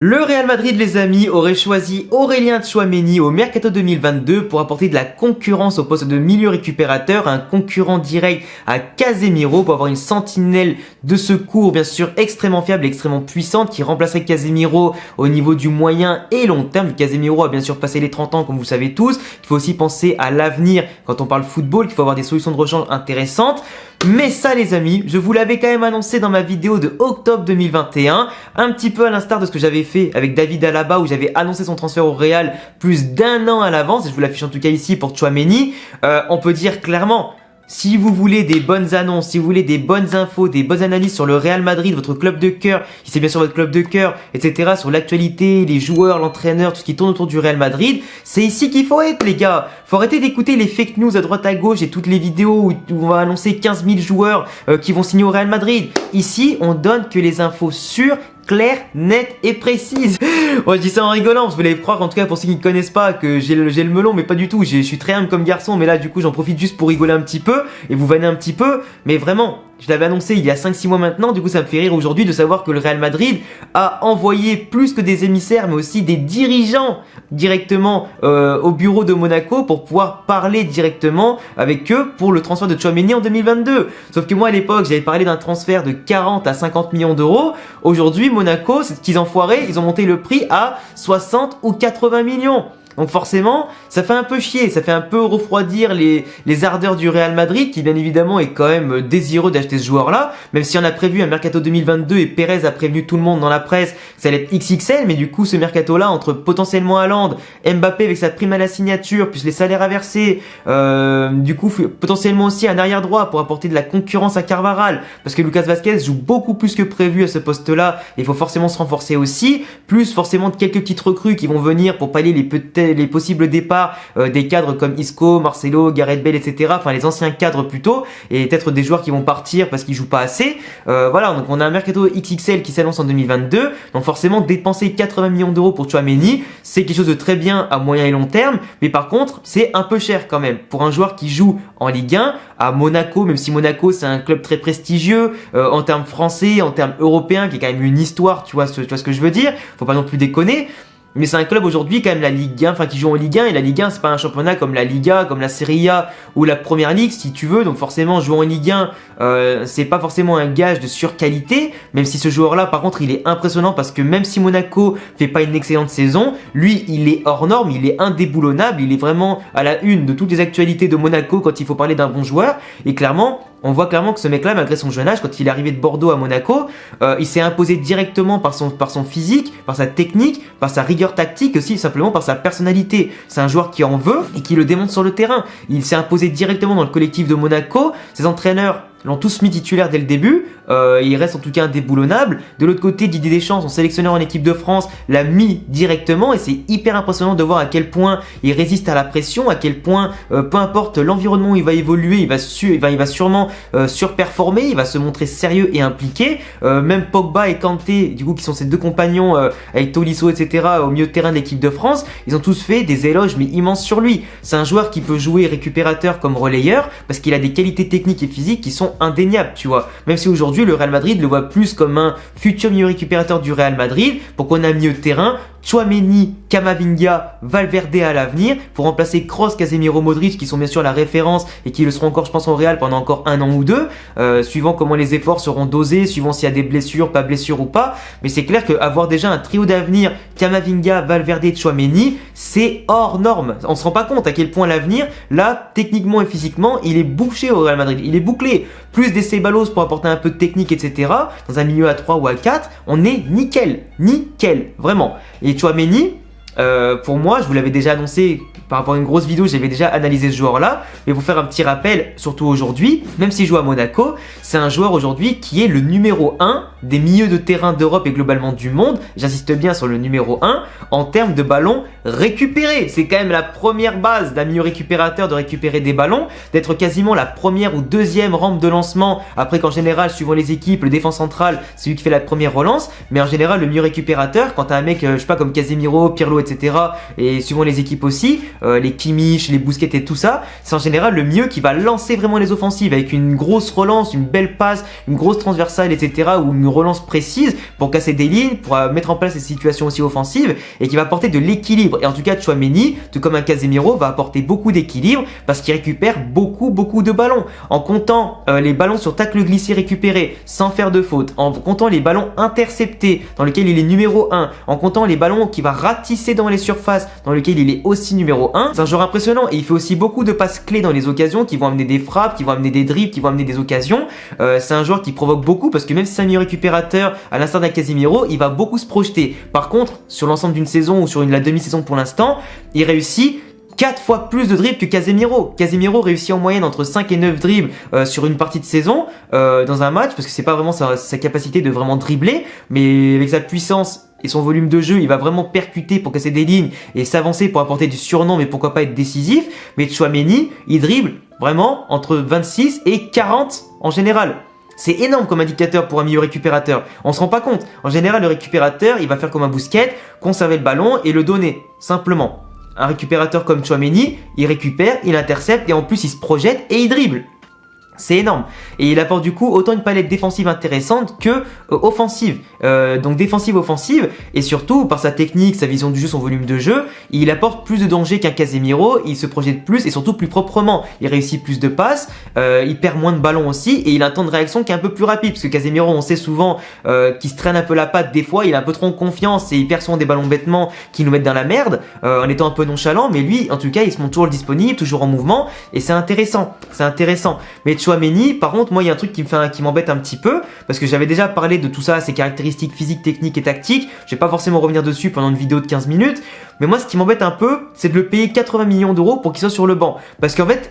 Le Real Madrid, les amis, aurait choisi Aurélien Tchouaméni au Mercato 2022 pour apporter de la concurrence au poste de milieu récupérateur, un concurrent direct à Casemiro pour avoir une sentinelle de secours, bien sûr, extrêmement fiable et extrêmement puissante qui remplacerait Casemiro au niveau du moyen et long terme. Casemiro a bien sûr passé les 30 ans, comme vous le savez tous. Il faut aussi penser à l'avenir quand on parle football, qu'il faut avoir des solutions de rechange intéressantes. Mais ça, les amis, je vous l'avais quand même annoncé dans ma vidéo de octobre 2021, un petit peu à l'instar de ce que j'avais fait avec David Alaba où j'avais annoncé son transfert au Real plus d'1 an à l'avance, et je vous l'affiche en tout cas ici pour Tchouaméni. On peut dire clairement, si vous voulez des bonnes annonces, si vous voulez des bonnes infos, des bonnes analyses sur le Real Madrid, votre club de cœur, si c'est bien sûr votre club de cœur, etc., sur l'actualité, les joueurs, l'entraîneur, tout ce qui tourne autour du Real Madrid, c'est ici qu'il faut être, les gars. Faut arrêter d'écouter les fake news à droite à gauche et toutes les vidéos où on va annoncer 15 000 joueurs qui vont signer au Real Madrid. Ici, on donne que les infos sûres, claire, nette et précise. Bon, je dis ça en rigolant, vous allez croire, en tout cas pour ceux qui ne connaissent pas, que j'ai le melon, mais pas du tout. Je suis très humble comme garçon, mais là du coup j'en profite juste pour rigoler un petit peu et vous vanner un petit peu. Mais vraiment, je l'avais annoncé il y a 5-6 mois maintenant, du coup ça me fait rire aujourd'hui de savoir que le Real Madrid a envoyé plus que des émissaires, mais aussi des dirigeants directement au bureau de Monaco pour pouvoir parler directement avec eux pour le transfert de Tchouaméni en 2022. Sauf que moi à l'époque, j'avais parlé d'un transfert de 40 à 50 millions d'euros. Aujourd'hui, Monaco, ces petits enfoirés, ils ont monté le prix à 60 ou 80 millions. Donc forcément, ça fait un peu chier, ça fait un peu refroidir les ardeurs du Real Madrid qui bien évidemment est quand même désireux d'acheter ce joueur-là, même si on a prévu un Mercato 2022 et Pérez a prévenu tout le monde dans la presse que ça allait être XXL, mais du coup ce Mercato-là, entre potentiellement Haaland, Mbappé avec sa prime à la signature, plus les salaires à verser, du coup potentiellement aussi un arrière droit pour apporter de la concurrence à Carvajal, parce que Lucas Vazquez joue beaucoup plus que prévu à ce poste-là, et il faut forcément se renforcer aussi, plus forcément de quelques petites recrues qui vont venir pour pallier les possibles départs des cadres comme Isco, Marcelo, Gareth Bale, etc. Enfin les anciens cadres plutôt, et peut-être des joueurs qui vont partir parce qu'ils jouent pas assez. Voilà, donc on a un Mercato XXL qui s'annonce en 2022, donc forcément dépenser 80 millions d'euros pour Tchouaméni, c'est quelque chose de très bien à moyen et long terme, mais par contre c'est un peu cher quand même pour un joueur qui joue en Ligue 1 à Monaco, même si Monaco c'est un club très prestigieux en termes français, en termes européens, qui a quand même une histoire, tu vois ce que je veux dire, faut pas non plus déconner. Mais c'est un club aujourd'hui quand même la Ligue 1, enfin qui joue en Ligue 1, et la Ligue 1 c'est pas un championnat comme la Liga, comme la Serie A ou la Première Ligue si tu veux, donc forcément jouer en Ligue 1 c'est pas forcément un gage de surqualité, même si ce joueur là par contre il est impressionnant parce que même si Monaco fait pas une excellente saison, lui il est hors norme, il est indéboulonnable, il est vraiment à la une de toutes les actualités de Monaco quand il faut parler d'un bon joueur, et clairement on voit clairement que ce mec-là, malgré son jeune âge, quand il est arrivé de Bordeaux à Monaco, il s'est imposé directement par son physique, par sa technique, par sa rigueur tactique, aussi simplement par sa personnalité. C'est un joueur qui en veut et qui le démontre sur le terrain. Il s'est imposé directement dans le collectif de Monaco. Ses entraîneurs l'ont tous mis titulaire dès le début, il reste en tout cas indéboulonnable. De l'autre côté, Didier Deschamps, son sélectionneur en équipe de France, l'a mis directement, et c'est hyper impressionnant de voir à quel point il résiste à la pression, à quel point, peu importe l'environnement où il va évoluer, il va sûrement surperformer, il va se montrer sérieux et impliqué. Même Pogba et Kanté, du coup, qui sont ses deux compagnons avec Tolisso, etc., au milieu de terrain de l'équipe de France, ils ont tous fait des éloges mais immenses sur lui. C'est un joueur qui peut jouer récupérateur comme relayeur parce qu'il a des qualités techniques et physiques qui sont indéniable, tu vois. Même si aujourd'hui le Real Madrid le voit plus comme un futur milieu récupérateur du Real Madrid, pour qu'on a un milieu de terrain, Tchouaméni, Camavinga, Valverde à l'avenir, pour remplacer Kroos, Casemiro, Modric, qui sont bien sûr la référence et qui le seront encore, je pense, au Real pendant encore 1 an ou 2, suivant comment les efforts seront dosés, suivant s'il y a des blessures, pas blessures ou pas. Mais c'est clair qu'avoir déjà un trio d'avenir, Camavinga, Valverde et Tchouaméni, c'est hors norme. On se rend pas compte à quel point l'avenir, là, techniquement et physiquement, il est bouché au Real Madrid, il est bouclé. Plus des Ceballos pour apporter un peu de technique, etc. Dans un milieu à 3 ou à 4, on est nickel, vraiment. Et Tchouaméni, pour moi, je vous l'avais déjà annoncé par rapport à une grosse vidéo, j'avais déjà analysé ce joueur-là, mais pour faire un petit rappel, surtout aujourd'hui, même s'il joue à Monaco, c'est un joueur aujourd'hui qui est le numéro 1 des milieux de terrain d'Europe et globalement du monde, j'insiste bien sur le numéro 1, en termes de ballons récupérés. C'est quand même la première base d'un milieu récupérateur de récupérer des ballons, d'être quasiment la première ou deuxième rampe de lancement, après qu'en général, suivant les équipes, le défense central, c'est lui qui fait la première relance, mais en général, le milieu récupérateur, quand t'as un mec, je sais pas, comme Casemiro, Pirlo, etc., etc. Et suivant les équipes aussi, les Kimmich, les Busquets et tout ça, c'est en général le milieu qui va lancer vraiment les offensives avec une grosse relance, une belle passe, une grosse transversale, etc. ou une relance précise pour casser des lignes, pour mettre en place des situations aussi offensives et qui va apporter de l'équilibre. Et en tout cas, Tchouaméni, tout comme un Casemiro, va apporter beaucoup d'équilibre parce qu'il récupère beaucoup de ballons. En comptant les ballons sur tacle glissé récupérés sans faire de faute, en comptant les ballons interceptés dans lesquels il est numéro 1, en comptant les ballons qu'il va ratisser dans les surfaces dans lesquels il est aussi numéro 1, c'est un joueur impressionnant et il fait aussi beaucoup de passes clés dans les occasions qui vont amener des frappes, qui vont amener des dribbles, qui vont amener des occasions. C'est un joueur qui provoque beaucoup parce que même si c'est un milieu récupérateur, à l'instar d'un Casemiro, il va beaucoup se projeter. Par contre, sur l'ensemble d'une saison ou sur la demi-saison pour l'instant, il réussit 4 fois plus de dribbles que Casemiro. Casemiro réussit en moyenne entre 5 et 9 dribbles sur une partie de saison dans un match parce que c'est pas vraiment sa capacité de vraiment dribbler, mais avec sa puissance et son volume de jeu, il va vraiment percuter pour casser des lignes et s'avancer pour apporter du surnom, mais pourquoi pas être décisif. Mais Tchouaméni, il dribble vraiment entre 26 et 40 en général. C'est énorme comme indicateur pour un milieu récupérateur. On se rend pas compte. En général, le récupérateur, il va faire comme un Busquets, conserver le ballon et le donner, simplement. Un récupérateur comme Tchouaméni, il récupère, il intercepte et en plus il se projette et il dribble. C'est énorme. Et il apporte du coup autant une palette défensive intéressante que offensive. Donc défensive, offensive. Et surtout, par sa technique, sa vision du jeu, son volume de jeu, il apporte plus de danger qu'un Casemiro. Il se projette plus et surtout plus proprement. Il réussit plus de passes. Il perd moins de ballons aussi. Et il a un temps de réaction qui est un peu plus rapide. Parce que Casemiro, on sait souvent qu'il se traîne un peu la patte des fois. Il a un peu trop en confiance et il perd souvent des ballons bêtement qui nous mettent dans la merde. En étant un peu nonchalant. Mais lui, en tout cas, il se montre toujours disponible, toujours en mouvement. Et c'est intéressant. C'est intéressant. Mais Tchouaméni, par contre, moi il y a un truc qui m'embête un petit peu parce que j'avais déjà parlé de tout ça, ses caractéristiques physiques, techniques et tactiques. Je vais pas forcément revenir dessus pendant une vidéo de 15 minutes, mais moi ce qui m'embête un peu, c'est de le payer 80 millions d'euros pour qu'il soit sur le banc. Parce qu'en fait,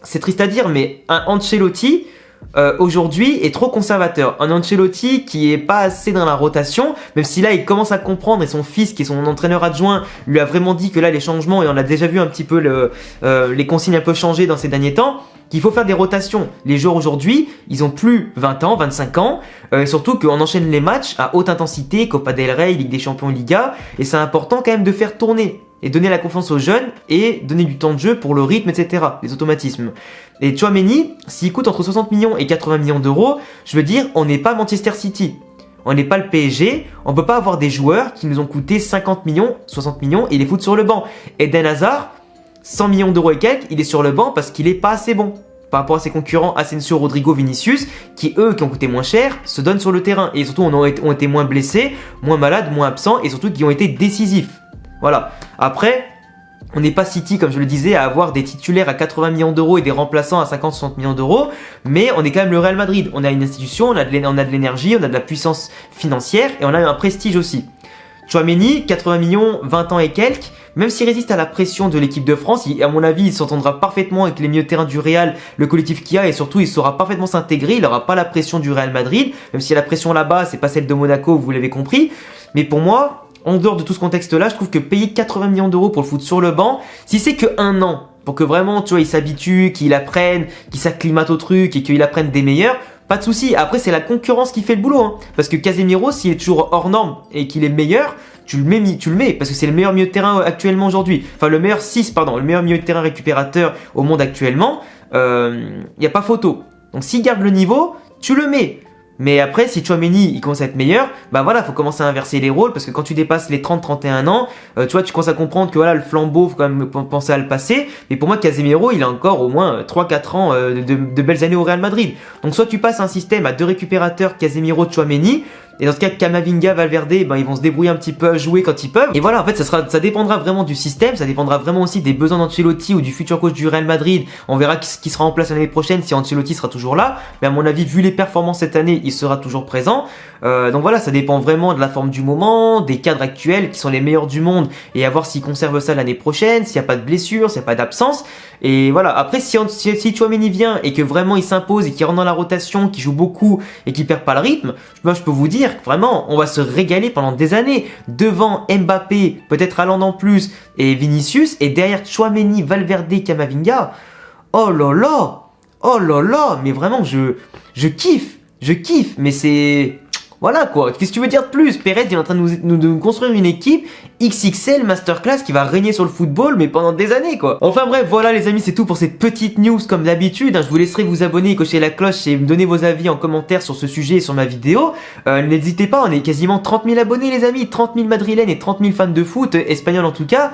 c'est triste à dire, mais un Ancelotti aujourd'hui est trop conservateur. Un Ancelotti qui est pas assez dans la rotation, même si là il commence à comprendre et son fils qui est son entraîneur adjoint lui a vraiment dit que là les changements, et on a déjà vu un petit peu les consignes un peu changer dans ces derniers temps, qu'il faut faire des rotations. Les joueurs aujourd'hui, ils ont plus 20 ans, 25 ans, et surtout qu'on enchaîne les matchs à haute intensité, Copa del Rey, Ligue des Champions, Liga, et c'est important quand même de faire tourner et donner la confiance aux jeunes et donner du temps de jeu pour le rythme, etc., les automatismes. Et Tchouaméni, s'il coûte entre 60 millions et 80 millions d'euros, je veux dire, on n'est pas Manchester City. On n'est pas le PSG, on peut pas avoir des joueurs qui nous ont coûté 50 millions, 60 millions et les foutre sur le banc. Eden Hazard, 100 millions d'euros et quelques, il est sur le banc parce qu'il est pas assez bon par rapport à ses concurrents Asensio, Rodrigo, Vinicius, qui eux, qui ont coûté moins cher, se donnent sur le terrain et surtout ont été moins blessés, moins malades, moins absents et surtout qui ont été décisifs. Voilà. Après, on n'est pas City, comme je le disais, à avoir des titulaires à 80 millions d'euros et des remplaçants à 50-60 millions d'euros, mais on est quand même le Real Madrid. On a une institution, on a de l'énergie, on a de la puissance financière et on a un prestige aussi. Tchouaméni, 80 millions, 20 ans et quelques, même s'il résiste à la pression de l'équipe de France, à mon avis, il s'entendra parfaitement avec les milieux de terrain du Real, le collectif qu'il y a, et surtout, il saura parfaitement s'intégrer, il n'aura pas la pression du Real Madrid, même si la pression là-bas, c'est pas celle de Monaco, vous l'avez compris. Mais pour moi, en dehors de tout ce contexte-là, je trouve que payer 80 millions d'euros pour le foutre sur le banc, si c'est que 1 an, pour que vraiment, tu vois, il s'habitue, qu'il apprenne, qu'il s'acclimate au truc et qu'il apprenne des meilleurs, pas de souci. Après, c'est la concurrence qui fait le boulot, hein. Parce que Casemiro, s'il est toujours hors norme et qu'il est meilleur, tu le mets, parce que c'est le meilleur milieu de terrain actuellement aujourd'hui. Enfin, le meilleur milieu de terrain récupérateur au monde actuellement. Y a pas photo. Donc, s'il garde le niveau, tu le mets. Mais après, si Tchouaméni, il commence à être meilleur, bah voilà, faut commencer à inverser les rôles parce que quand tu dépasses les 30-31 ans, tu vois, tu commences à comprendre que voilà, le flambeau, faut quand même penser à le passer. Mais pour moi, Casemiro, il a encore au moins 3-4 ans de belles années au Real Madrid. Donc soit tu passes un système à 2 récupérateurs, Casemiro, Tchouaméni, et dans ce cas, Camavinga, Valverde, ben, ils vont se débrouiller un petit peu à jouer quand ils peuvent. Et voilà, en fait, ça dépendra vraiment du système, ça dépendra vraiment aussi des besoins d'Ancelotti ou du futur coach du Real Madrid. On verra qui sera en place l'année prochaine si Ancelotti sera toujours là. Mais à mon avis, vu les performances cette année, il sera toujours présent. Donc voilà, ça dépend vraiment de la forme du moment, des cadres actuels qui sont les meilleurs du monde et à voir s'ils conservent ça l'année prochaine, s'il n'y a pas de blessure, s'il n'y a pas d'absence. Et voilà, après si Tchouaméni vient et que vraiment il s'impose et qu'il rentre dans la rotation, qu'il joue beaucoup et qu'il perd pas le rythme, moi je peux vous dire que vraiment on va se régaler pendant des années devant Mbappé, peut-être Haaland en plus et Vinicius et derrière Tchouaméni, Valverde, Camavinga. Oh là là, mais vraiment je kiffe, mais c'est Voilà quoi, qu'est-ce que tu veux dire de plus? Perez il est en train de nous construire une équipe XXL Masterclass qui va régner sur le football mais pendant des années quoi. Enfin bref, voilà les amis, c'est tout pour cette petite news comme d'habitude. Je vous laisserai vous abonner, cocher la cloche et me donner vos avis en commentaire sur ce sujet et sur ma vidéo. N'hésitez pas, on est quasiment 30 000 abonnés les amis, 30 000 madrilènes et 30 000 fans de foot, espagnols en tout cas.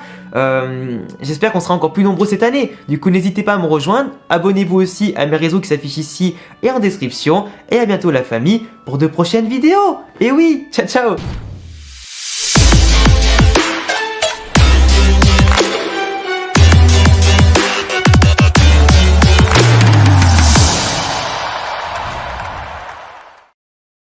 J'espère qu'on sera encore plus nombreux cette année. Du coup n'hésitez pas à me rejoindre, abonnez-vous aussi à mes réseaux qui s'affichent ici et en description. Et à bientôt la famille pour de prochaines vidéos. Et oui, ciao ciao.